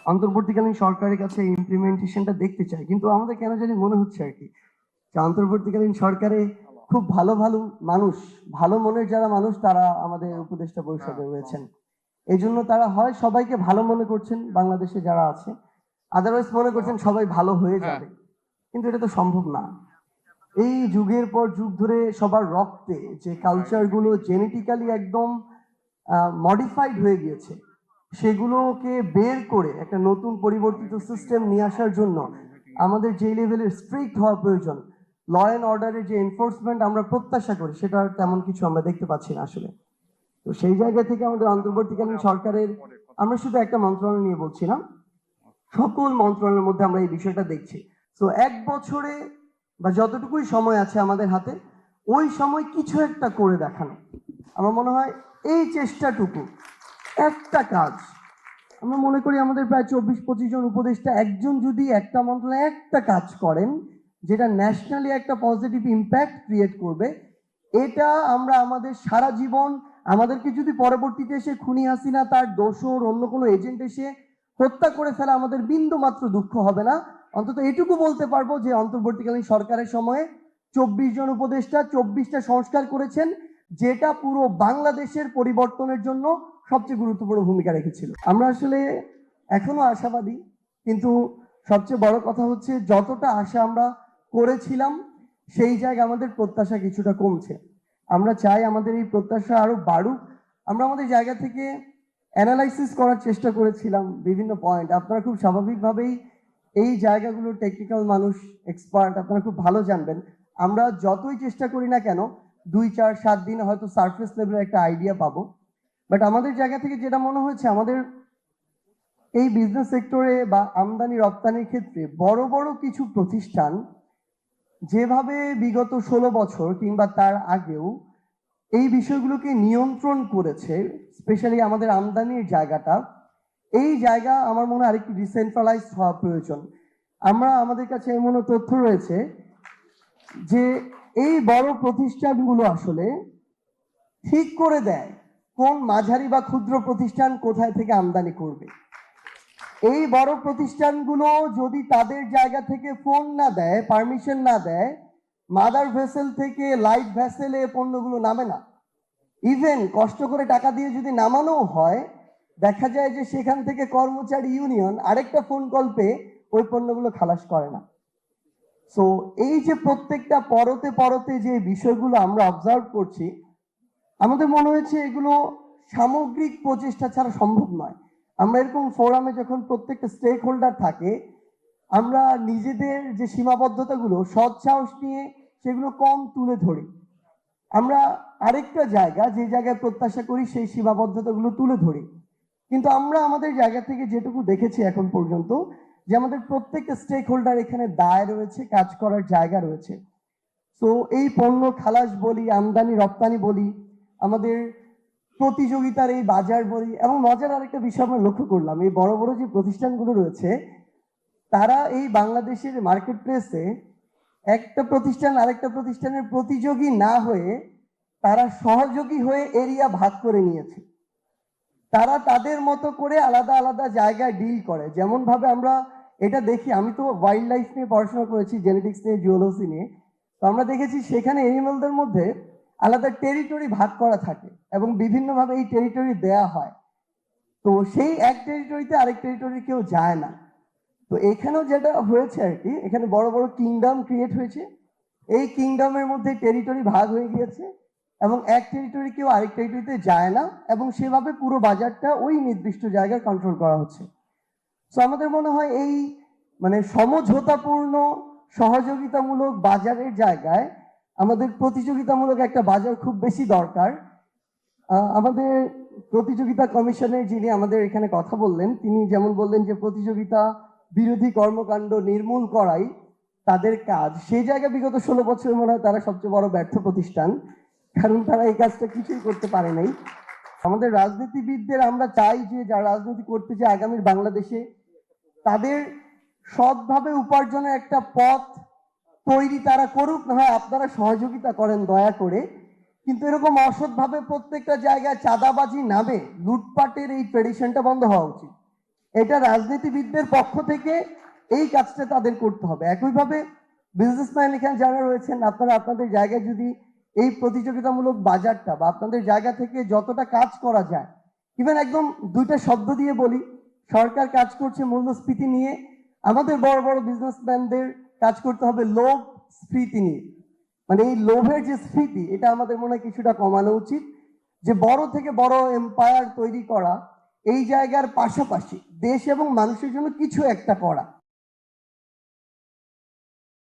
অন্তর্বর্তীকালীন সরকারের কাছে ইমপ্লিমেন্টেশনটা দেখতে চাই, কিন্তু আমাদের কেন জানি মনে হচ্ছে আর কি যে অন্তর্বর্তীকালীন সরকারে খুব ভালো ভালো মানুষ, ভালো মনের যারা মানুষ তারা আমাদের উপদেষ্টা পরিষদে রয়েছেন। এই জন্য তারা হয় সবাইকে ভালো মনে করছেন বাংলাদেশে যারা আছে, আদারওয়াইজ মনে করছেন সবাই ভালো হয়ে যাবে, কিন্তু এটা তো সম্ভব না। এই যুগের পর যুগ ধরে সবার রক্তে যে কালচারগুলো জেনেটিক্যালি একদম মডিফাইড হয়ে গিয়েছে, সেগুলোকে বের করে একটা নতুন পরিবর্তিত সিস্টেম নিয়ে আসার জন্য আমাদের যে লেভেলের স্ট্রিক্ট হওয়া প্রয়োজন, ল অ্যান্ড অর্ডারের যে এনফোর্সমেন্ট আমরা প্রত্যাশা করি, সেটা তেমন কিছু আমরা দেখতে পাচ্ছি না আসলে। তো সেই জায়গা থেকে আমাদের অন্তর্বর্তীকালীন সরকারের, আমরা শুধু একটা মন্ত্রণালয় নিয়ে বলছি না, সকল মন্ত্রণালয়ের মধ্যে আমরা এই বিষয়টা দেখছি। তো এক বছরে বা যতটুকুই সময় আছে আমাদের হাতে, ওই সময় কিছু একটা করে দেখানো, আমার মনে হয় এই চেষ্টাটুকু, একটা কাজ, আমরা মনে করি আমাদের প্রায় 24-25 জন উপদেষ্টা, একজন যদি একটা মন্ত্রণালয়ে একটা কাজ করেন যেটা ন্যাশনালি একটা পজিটিভ ইম্প্যাক্ট ক্রিয়েট করবে, এটা আমরা আমাদের সারা জীবন, আমাদেরকে যদি পরবর্তীতে এসে খুনি হাসিনা তার দোসর অন্য কোনো এজেন্ট এসে হত্যা করে ফেলা, আমাদের বিন্দু মাত্র দুঃখ হবে না। অন্তত এটুকু বলতে পারবো যে অন্তর্বর্তীকালীন সরকারের সময়ে 24 জন উপদেষ্টা 24টা সংস্কার করেছেন, যেটা পুরো বাংলাদেশের পরিবর্তনের জন্য সবচেয়ে গুরুত্বপূর্ণ ভূমিকা রেখেছিল। আমরা আসলে এখনো আশাবাদী, কিন্তু সবচেয়ে বড় কথা হচ্ছে যতটা আশা আমরা করেছিলাম সেই জায়গায় আমাদের প্রত্যাশা কিছুটা কমছে। আমরা চাই আমাদের এই প্রত্যাশা আরো বাড়ুক। আমরা আমাদের জায়গা থেকে অ্যানালাইসিস করার চেষ্টা করেছিলাম বিভিন্ন পয়েন্ট। আপনারা খুব স্বাভাবিকভাবেই এই জায়গাগুলো টেকনিক্যাল মানুষ, এক্সপার্ট, আপনারা খুব ভালো জানবেন। আমরা যতই চেষ্টা করি না কেন 2-4-7 দিনে হয়তো সারফেস লেভেলের একটা আইডিয়া পাবো, বাট আমাদের জায়গা থেকে যেটা মনে হয়েছে, আমাদের এই বিজনেস সেক্টরে বা আমদানি রপ্তানির ক্ষেত্রে বড় বড় কিছু প্রতিষ্ঠান যেভাবে বিগত 16 বছর কিংবা তার আগেও এই বিষয়গুলোকে নিয়ন্ত্রণ করেছে, স্পেশালি আমাদের আমদানির জায়গাটা, এই জায়গা আমার মনে হয় আরেকটু ডিসেন্ট্রালাইজ হওয়া প্রয়োজন। আমাদের কাছে এমন তথ্য রয়েছে যে এই বড় প্রতিষ্ঠানগুলো আসলে ঠিক করে দেয় কোন মাঝারি বা ক্ষুদ্র প্রতিষ্ঠান কোথায় থেকে আমদানি করবে। এই বড় প্রতিষ্ঠানগুলো যদি তাদের জায়গা থেকে ফোন না দেয়, পারমিশন না দেয়, মাদার ভেসেল থেকে লাইট ভেসেলে পণ্যগুলো নামে না। ইভেন কষ্ট করে টাকা দিয়ে যদি নামানো হয়, দেখা যায় যে সেখান থেকে কর্মচারী ইউনিয়ন আরেকটা ফোন কল পেয়ে ওই পণ্যগুলো খালাস করে না। সো এই যে প্রত্যেকটা পরতে পরতে যে বিষয়গুলো আমরা অবজার্ভ করছি, আমাদের মনে হয়েছে এগুলো সামগ্রিক প্রচেষ্টা ছাড়া সম্ভব নয়। আমরা এরকম ফোরামে যখন প্রত্যেকটা স্টেক হোল্ডার থাকে, আমরা নিজেদের যে সীমাবদ্ধতাগুলো সৎসাহস নিয়ে সেগুলো কম তুলে ধরি। আমরা আরেকটা জায়গা, যে জায়গায় প্রত্যাশা করি সেই সীমাবদ্ধতাগুলো তুলে ধরি, কিন্তু আমরা আমাদের জায়গা থেকে যেটুকু দেখেছি এখন পর্যন্ত, যে আমাদের প্রত্যেকটা স্টেক হোল্ডার এখানে দায় রয়েছে, কাজ করার জায়গা রয়েছে। তো এই পণ্য খালাস বলি, আমদানি রপ্তানি বলি, আমাদের প্রতিযোগিতার এই বাজার বলি, এবং মজার আরেকটা বিষয় আমরা লক্ষ্য করলাম, এই বড় বড় যে প্রতিষ্ঠানগুলো রয়েছে তারা এই বাংলাদেশের মার্কেট প্লেসে একটা প্রতিষ্ঠান আরেকটা প্রতিষ্ঠানের প্রতিযোগী না হয়ে তারা সহযোগী হয়ে এরিয়া ভাগ করে নিয়েছে। তারা তাদের মতো করে আলাদা আলাদা জায়গায় ডিল করে। যেমন ভাবে আমরা এটা দেখি, আমি তো ওয়াইল্ড লাইফ নিয়ে পড়াশোনা করেছি, জেনেটিক্স নিয়ে, জিওলজি নিয়ে, তো আমরা দেখেছি সেখানে এনিমেলদের মধ্যে আলাদা টেরিটরি ভাগ করা থাকে এবং বিভিন্নভাবে এই টেরিটরি দেয়া হয়। তো সেই এক টেরিটরিতে আরেক টেরিটরি কেউ যায় না। তো এখানেও যেটা হয়েছে আর কি, এখানে বড় বড় কিংডম ক্রিয়েট হয়েছে, এই কিংডমের মধ্যে টেরিটরি ভাগ হয়ে গিয়েছে এবং এক টেরিটরি কেউ আরেক টেরিটরিতে যায় না, এবং সেভাবে পুরো বাজারটা ওই নির্দিষ্ট জায়গায় কন্ট্রোল করা হচ্ছে। তো আমাদের মনে হয় এই মানে সমঝোতাপূর্ণ সহযোগিতামূলক বাজারের জায়গায় আমাদের প্রতিযোগিতামূলক একটা বাজার খুব বেশি দরকার। আমাদের প্রতিযোগিতা কমিশনের যিনি আমাদের এখানে কথা বললেন, তিনি যেমন বললেন যে প্রতিযোগিতা বিরোধী কর্মকাণ্ড নির্মূল করাই তাদের কাজ, সেই জায়গায় বিগত 16 বছর মনে হয় তারা সবচেয়ে বড় ব্যর্থ প্রতিষ্ঠান, কারণ তারা এই কাজটা কিছুই করতে পারে নাই। আমাদের রাজনীতিবিদদের আমরা চাই যে যারা রাজনীতি করতে চায় আগামীর বাংলাদেশে, তাদের সৎভাবে উপার্জনের একটা পথ তৈরি তারা করুক, না হয় আপনারা সহযোগিতা করেন দয়া করে, কিন্তু এরকম অসৎভাবে প্রত্যেকটা জায়গায় চাঁদাবাজি নামে লুটপাটের এই ট্রেডিশনটা বন্ধ হওয়া উচিত। এটা রাজনীতিবিদদের পক্ষ থেকে এই কাজটা তাদের করতে হবে। একইভাবে বিজনেসম্যান এখানে যারা রয়েছেন, আপনারা আপনাদের জায়গায় যদি এই প্রতিযোগিতামূলক বাজারটা বা আপনাদের জায়গা থেকে যতটা কাজ করা যায়, ইভেন একদম দুইটা শব্দ দিয়ে বলি, সরকার কাজ করছে মূল্যস্ফীতি নিয়ে, আমাদের বড় বড় বিজনেসম্যানদের কাজ করতে হবে লোভ স্ফীতি নিয়ে। মানে এই লোভের যে স্ফীতি, এটা আমাদের মনে হয় কিছুটা কমানো উচিত। যে বড় থেকে বড় এম্পায়ার তৈরি করা, এই জায়গার পাশাপাশি দেশ এবং মানুষের জন্য কিছু একটা করা,